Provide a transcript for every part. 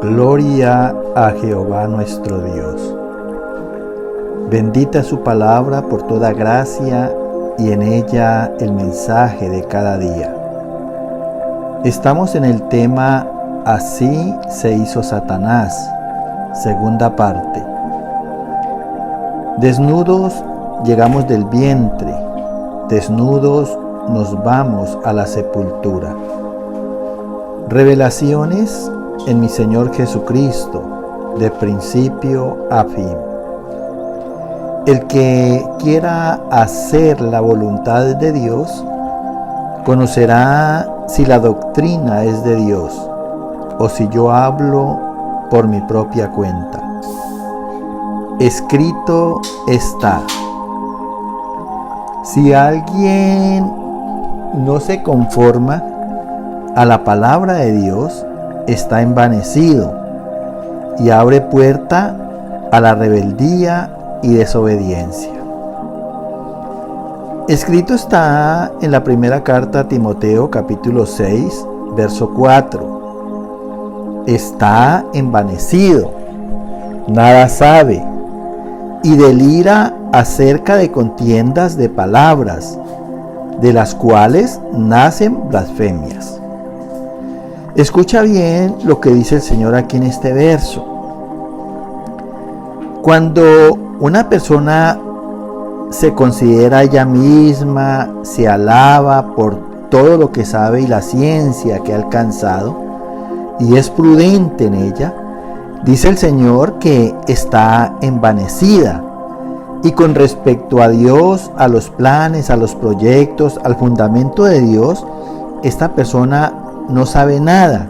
Gloria a Jehová nuestro Dios. Bendita su palabra por toda gracia y en ella el mensaje de cada día. Estamos en el tema Así se hizo Satanás, segunda parte. Desnudos llegamos del vientre, desnudos nos vamos a la sepultura. Revelaciones en mi Señor Jesucristo, de principio a fin. El que quiera hacer la voluntad de Dios, conocerá si la doctrina es de Dios, o si yo hablo por mi propia cuenta. Escrito está. Si alguien no se conforma a la palabra de Dios, está envanecido y abre puerta a la rebeldía y desobediencia. Escrito está en la primera carta a Timoteo, capítulo 6, verso 4. Está envanecido, nada sabe, y delira acerca de contiendas de palabras, de las cuales nacen blasfemias. Escucha bien lo que dice el Señor aquí en este verso. Cuando una persona se considera ella misma, se alaba por todo lo que sabe y la ciencia que ha alcanzado, y es prudente en ella, dice el Señor que está envanecida. Y con respecto a Dios, a los planes, a los proyectos, al fundamento de Dios, esta persona no sabe nada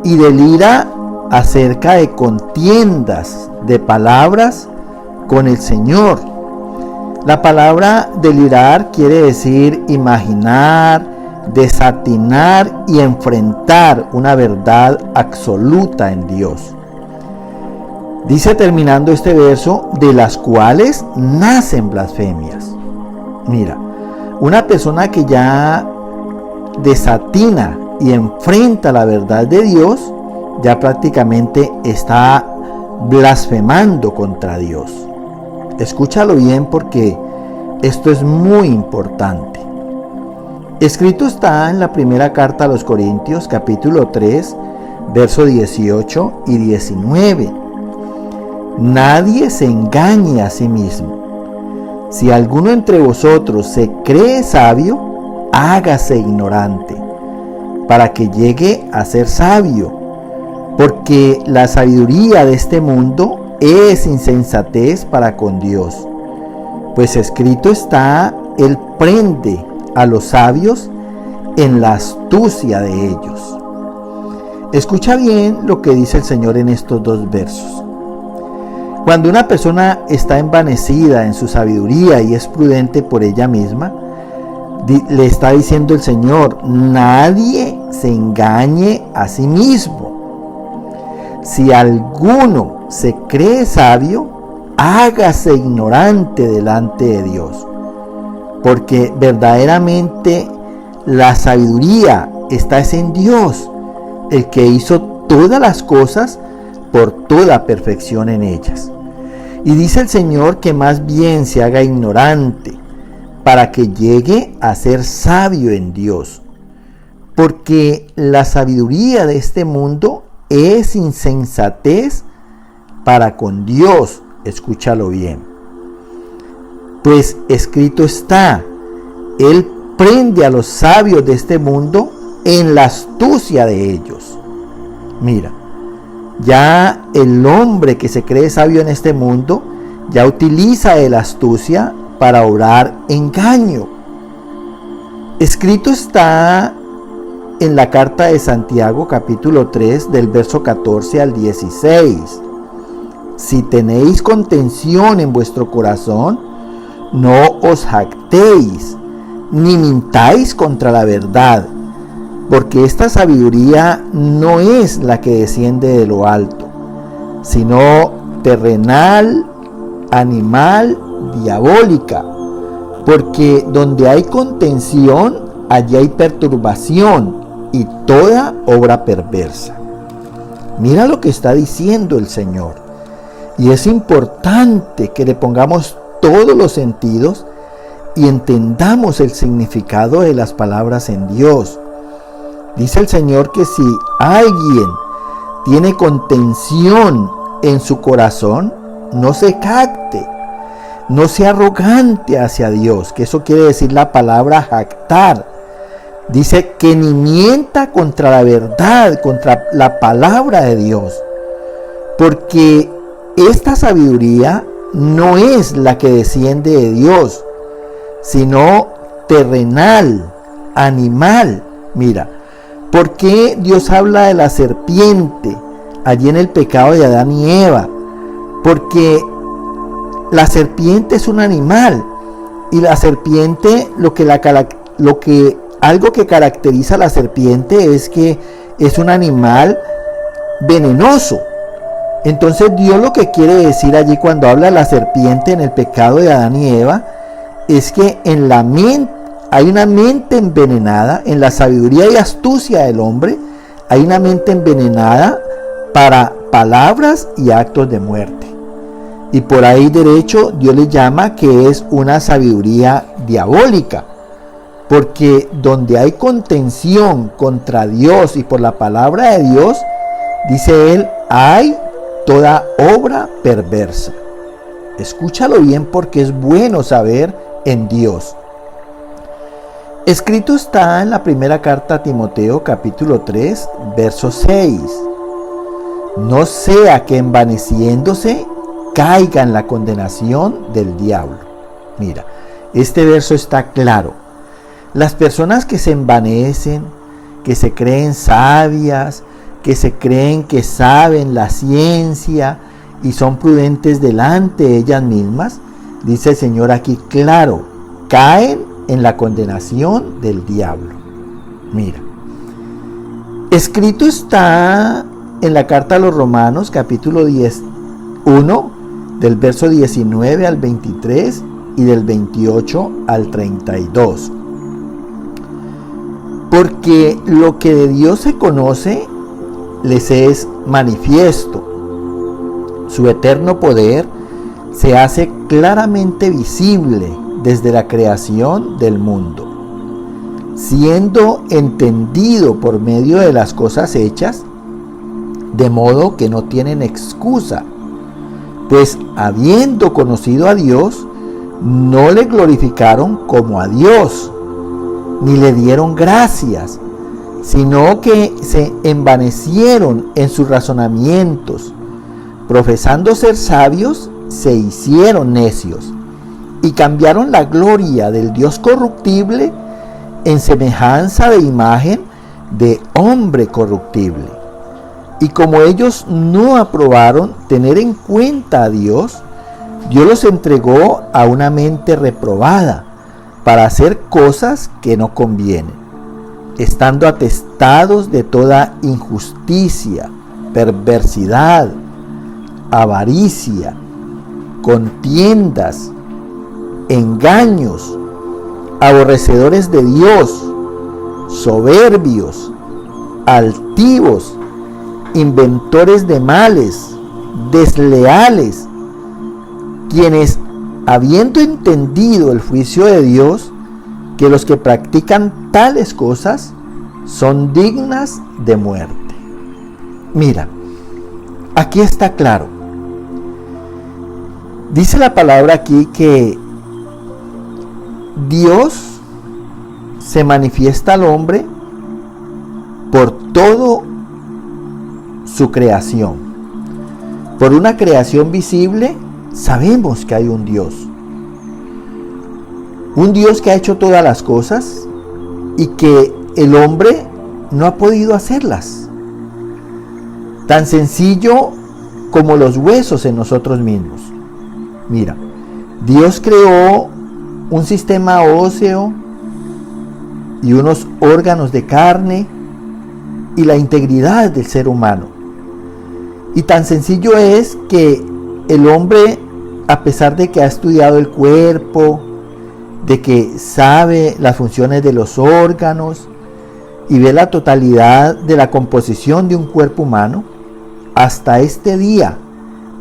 y delira acerca de contiendas de palabras con el Señor. La palabra delirar quiere decir imaginar, desatinar y enfrentar una verdad absoluta en Dios. Dice terminando este verso, de las cuales nacen blasfemias. Mira, una persona que ya desatina y enfrenta la verdad de Dios, ya prácticamente está blasfemando contra Dios. Escúchalo bien porque esto es muy importante. Escrito está en la primera carta a los Corintios, capítulo 3, verso 18 y 19. Nadie se engañe a sí mismo. Si alguno entre vosotros se cree sabio, hágase ignorante, para que llegue a ser sabio, porque la sabiduría de este mundo es insensatez para con Dios. Pues escrito está, Él prende a los sabios en la astucia de ellos. Escucha bien lo que dice el Señor en estos dos versos. Cuando una persona está envanecida en su sabiduría y es prudente por ella misma, le está diciendo el Señor, nadie se engañe a sí mismo. Si alguno se cree sabio, hágase ignorante delante de Dios. Porque verdaderamente la sabiduría está en Dios, el que hizo todas las cosas por toda perfección en ellas. Y dice el Señor que más bien se haga ignorante, para que llegue a ser sabio en Dios. Porque la sabiduría de este mundo es insensatez para con Dios. Escúchalo bien. Pues escrito está, Él prende a los sabios de este mundo en la astucia de ellos. Mira, ya el hombre que se cree sabio en este mundo, ya utiliza la astucia para obrar engaño. Escrito está en la carta de Santiago, capítulo 3, del verso 14 al 16. Si tenéis contención en vuestro corazón, no os jactéis, ni mintáis contra la verdad, porque esta sabiduría no es la que desciende de lo alto, sino terrenal, animal, diabólica, porque donde hay contención, allí hay perturbación y toda obra perversa. Mira lo que está diciendo el Señor. Y es importante que le pongamos todos los sentidos y entendamos el significado de las palabras en Dios. Dice el Señor que si alguien tiene contención en su corazón, no se jacte, no sea arrogante hacia Dios, que eso quiere decir la palabra jactar. Dice que ni mienta contra la verdad, contra la palabra de Dios, porque esta sabiduría no es la que desciende de Dios, sino terrenal, animal. Mira, ¿por qué Dios habla de la serpiente allí en el pecado de Adán y Eva? Porque la serpiente es un animal, y la serpiente algo que caracteriza a la serpiente es que es un animal venenoso. Entonces Dios lo que quiere decir allí cuando habla de la serpiente en el pecado de Adán y Eva es que en la mente hay una mente envenenada, en la sabiduría y astucia del hombre hay una mente envenenada para palabras y actos de muerte. Y por ahí derecho Dios le llama que es una sabiduría diabólica, porque donde hay contención contra Dios y por la palabra de Dios, dice él, hay toda obra perversa. Escúchalo bien porque es bueno saber en Dios. Escrito está en la primera carta a Timoteo, capítulo 3, verso 6. No sea que envaneciéndose caiga en la condenación del diablo. Mira, este verso está claro. Las personas que se envanecen, que se creen sabias, que se creen que saben la ciencia y son prudentes delante de ellas mismas, dice el Señor aquí claro, caen en la condenación del diablo. Mira, escrito está en la carta a los Romanos, capítulo 1, del verso 19 al 23 y del 28 al 32. Porque lo que de Dios se conoce les es manifiesto. Su eterno poder se hace claramente visible desde la creación del mundo, siendo entendido por medio de las cosas hechas, de modo que no tienen excusa, pues habiendo conocido a Dios, no le glorificaron como a Dios, ni le dieron gracias, sino que se envanecieron en sus razonamientos, profesando ser sabios, se hicieron necios, y cambiaron la gloria del Dios corruptible en semejanza de imagen de hombre corruptible. Y como ellos no aprobaron tener en cuenta a Dios, Dios los entregó a una mente reprobada, para hacer cosas que no convienen, estando atestados de toda injusticia, perversidad, avaricia, contiendas, engaños, aborrecedores de Dios, soberbios, altivos, inventores de males, desleales, quienes, habiendo entendido el juicio de Dios, que los que practican tales cosas son dignas de muerte. Mira, aquí está claro. Dice la palabra aquí que Dios se manifiesta al hombre por todo su creación. Por una creación visible, sabemos que hay un Dios que ha hecho todas las cosas y que el hombre no ha podido hacerlas. Tan sencillo como los huesos en nosotros mismos. Mira, Dios creó un sistema óseo y unos órganos de carne y la integridad del ser humano. Y tan sencillo es que el hombre, a pesar de que ha estudiado el cuerpo, de que sabe las funciones de los órganos y ve la totalidad de la composición de un cuerpo humano, hasta este día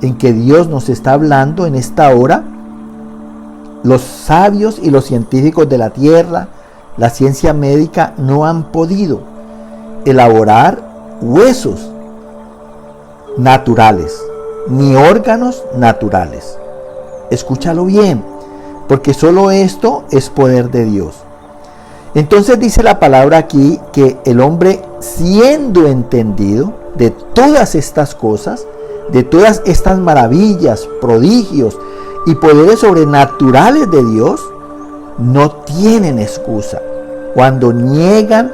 en que Dios nos está hablando en esta hora, los sabios y los científicos de la tierra, la ciencia médica, no han podido elaborar huesos naturales, ni órganos naturales. Escúchalo bien, porque solo esto es poder de Dios. Entonces dice la palabra aquí que el hombre, siendo entendido de todas estas cosas, de todas estas maravillas, prodigios y poderes sobrenaturales de Dios, no tienen excusa cuando niegan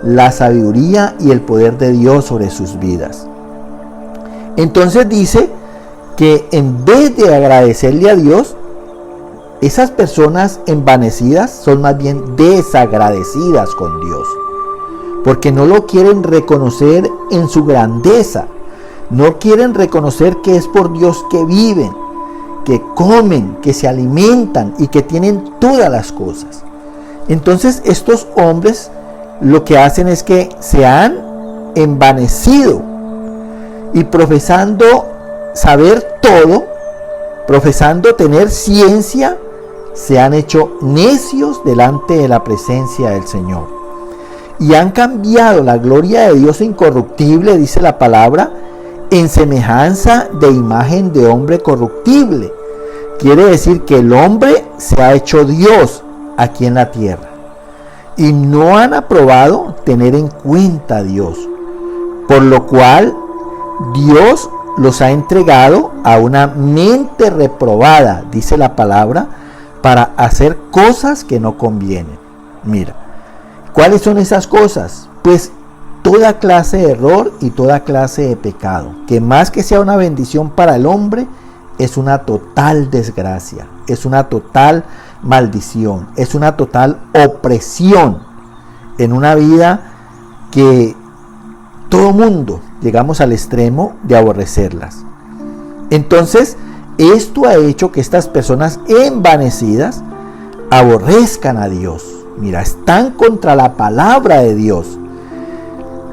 la sabiduría y el poder de Dios sobre sus vidas. Entonces dice que en vez de agradecerle a Dios, esas personas envanecidas son más bien desagradecidas con Dios, porque no lo quieren reconocer en su grandeza, no quieren reconocer que es por Dios que viven, que comen, que se alimentan y que tienen todas las cosas. Entonces estos hombres lo que hacen es que se han envanecido y profesando saber todo, profesando tener ciencia, se han hecho necios delante de la presencia del Señor. Y han cambiado la gloria de Dios incorruptible, dice la palabra, en semejanza de imagen de hombre corruptible. Quiere decir que el hombre se ha hecho Dios aquí en la tierra. Y no han aprobado tener en cuenta a Dios. Por lo cual Dios los ha entregado a una mente reprobada, dice la palabra, para hacer cosas que no convienen. Mira, ¿cuáles son esas cosas? Pues toda clase de error y toda clase de pecado, que más que sea una bendición para el hombre, es una total desgracia, es una total maldición, es una total opresión en una vida que todo mundo llegamos al extremo de aborrecerlas. Entonces, esto ha hecho que estas personas envanecidas aborrezcan a Dios. Mira, están contra la palabra de Dios.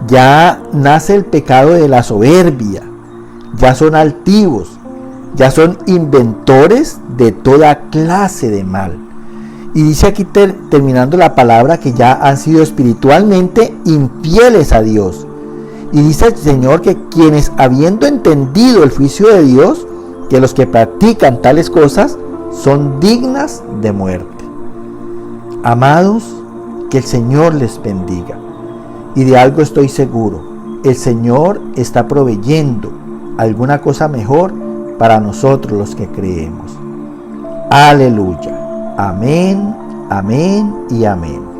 Ya nace el pecado de la soberbia, ya son altivos, ya son inventores de toda clase de mal. Y dice aquí terminando la palabra que ya han sido espiritualmente infieles a Dios. Y dice el Señor que quienes, habiendo entendido el juicio de Dios, que los que practican tales cosas son dignas de muerte. Amados, que el Señor les bendiga. Y de algo estoy seguro, el Señor está proveyendo alguna cosa mejor para nosotros los que creemos. Aleluya. Amén, amén y amén.